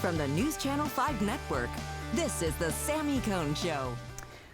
From the News Channel 5 Network, this is the Sami Cone Show.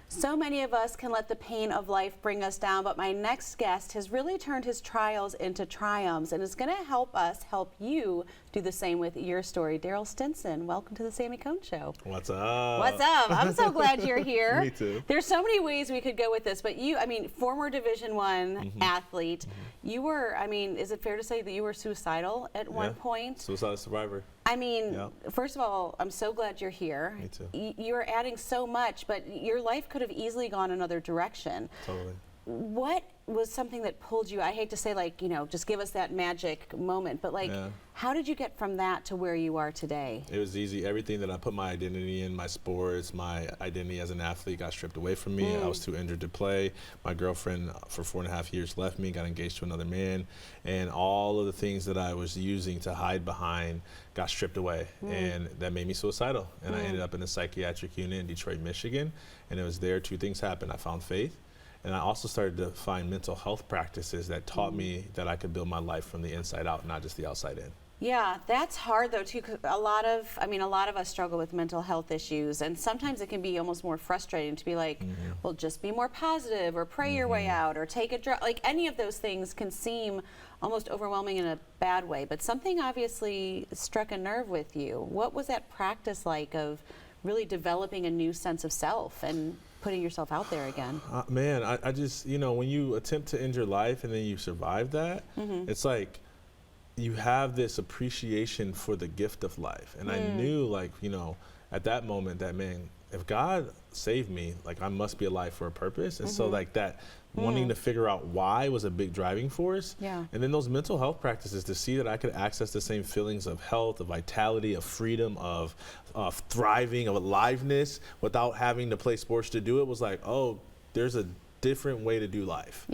So many of us can let the pain of life bring us down, but my next guest has really turned his trials into triumphs and is going to help us help you do the same with your story. Darryll Stinson, welcome to the Sami Cone Show. What's up? What's up? I'm so glad you're here. Me too. There's so many ways we could go with this, but you, I mean, former Division I athlete, you were, I mean, is it fair to say that you were suicidal at one point? Suicide survivor. I mean, first of all, I'm so glad you're here. Me too. You're adding so much, but your life could have easily gone another direction. Totally. What was something that pulled you? I hate to say, like, you know, just give us that magic moment, but like, how did you get from that to where you are today? It was easy. Everything that I put my identity in, my sports, my identity as an athlete got stripped away from me. I was too injured to play. My girlfriend for 4.5 years left me, got engaged to another man, and all of the things that I was using to hide behind got stripped away, and that made me suicidal. And I ended up in a psychiatric unit in Detroit, Michigan, and it was there two things happened. I found faith, and I also started to find mental health practices that taught me that I could build my life from the inside out, not just the outside in. Yeah, that's hard though too, 'cause a lot of us struggle with mental health issues, and sometimes it can be almost more frustrating to be like, well, just be more positive, or pray your way out, or take a drug. Like, any of those things can seem almost overwhelming in a bad way, but something obviously struck a nerve with you. What was that practice like of really developing a new sense of self and putting yourself out there again? Man, I just, you know, when you attempt to end your life and then you survive that, it's like you have this appreciation for the gift of life. And I knew, like, you know, at that moment that, man, if God saved me, like, I must be alive for a purpose. And so, like, that wanting to figure out why was a big driving force. And then those mental health practices, to see that I could access the same feelings of health, of vitality, of freedom, of thriving, of aliveness without having to play sports to do it, was like, oh, there's a different way to do life.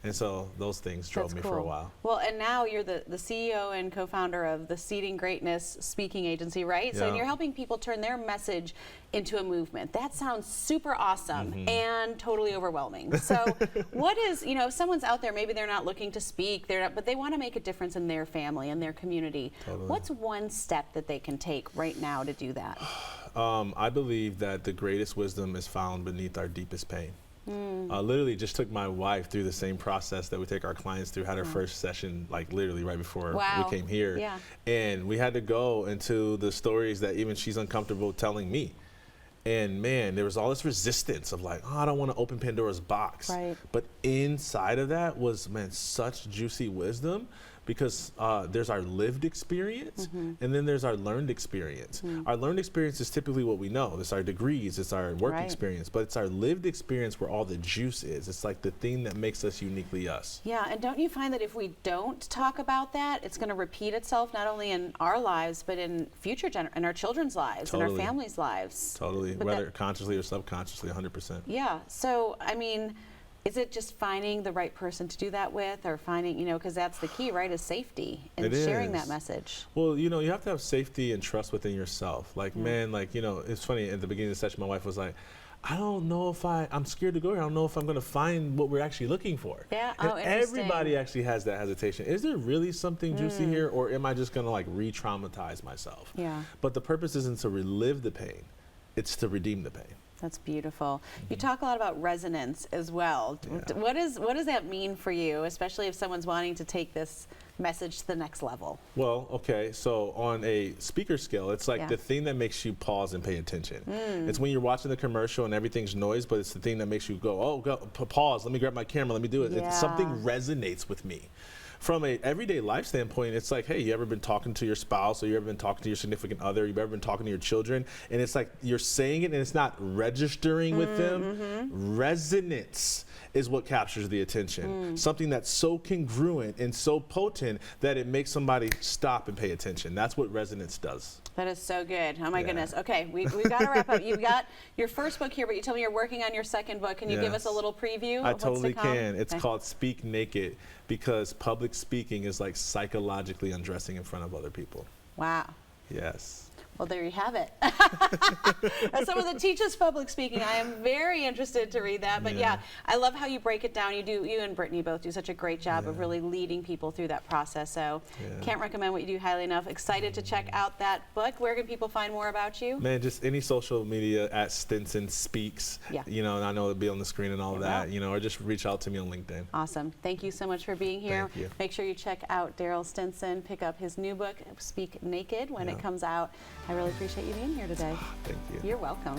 And so those things drove me for a while. Well, and now you're the CEO and co-founder of the Seeding Greatness Speaking Agency, right? So, and you're helping people turn their message into a movement. That sounds super awesome and totally overwhelming. So what is, you know, if someone's out there, maybe they're not looking to speak, but they want to make a difference in their family and their community. What's one step that they can take right now to do that? I believe that the greatest wisdom is found beneath our deepest pain. Literally just took my wife through the same process that we take our clients through, had her first session like literally right before we came here. And we had to go into the stories that even she's uncomfortable telling me. And man, there was all this resistance of like, oh, I don't want to open Pandora's box. But inside of that was, man, such juicy wisdom, because there's our lived experience and then there's our learned experience. Our learned experience is typically what we know. It's our degrees, it's our work experience, but it's our lived experience where all the juice is. It's like the thing that makes us uniquely us. Yeah, and don't you find that if we don't talk about that, it's going to repeat itself not only in our lives, but in future in our children's lives, and our families' lives. Totally, but whether consciously or subconsciously, 100%. Yeah, so I mean, is it just finding the right person to do that with, or finding, you know, because that's the key, right, is safety and sharing that message? Well, you know, you have to have safety and trust within yourself. Like, man, like, you know, it's funny, at the beginning of the session, my wife was like, I don't know if I'm scared to go here. I don't know if I'm going to find what we're actually looking for. And everybody actually has that hesitation. Is there really something juicy here, or am I just going to like re-traumatize myself? But the purpose isn't to relive the pain. It's to redeem the pain. That's beautiful. You talk a lot about resonance as well. What does that mean for you, especially if someone's wanting to take this message to the next level? Well, okay, so on a speaker scale, it's like the thing that makes you pause and pay attention. It's when you're watching the commercial and everything's noise, but it's the thing that makes you go, oh, pause, let me grab my camera, let me do it. Something resonates with me. From a everyday life standpoint, it's like, hey, you ever been talking to your spouse, or you ever been talking to your significant other, you've ever been talking to your children, and it's like you're saying it and it's not registering with them. Resonance is what captures the attention. Something that's so congruent and so potent that it makes somebody stop and pay attention. That's what resonance does. That is so good. Oh my goodness. Okay, we've got to wrap up. You've got your first book here, but you told me you're working on your second book. Can you give us a little preview? I totally can. It's called Speak Naked, because public speaking is like psychologically undressing in front of other people. Wow. Yes. Well, there you have it. As someone that teaches public speaking, I am very interested to read that. But yeah, I love how you break it down. You and Brittany both do such a great job of really leading people through that process. So can't recommend what you do highly enough. Excited to check out that book. Where can people find more about you? Man, just any social media at Stinson Speaks. You know, and I know it'll be on the screen and all that. You know, or just reach out to me on LinkedIn. Awesome. Thank you so much for being here. Thank you. Make sure you check out Darryll Stinson. Pick up his new book, Speak Naked, when it comes out. I really appreciate you being here today. Thank you. You're welcome.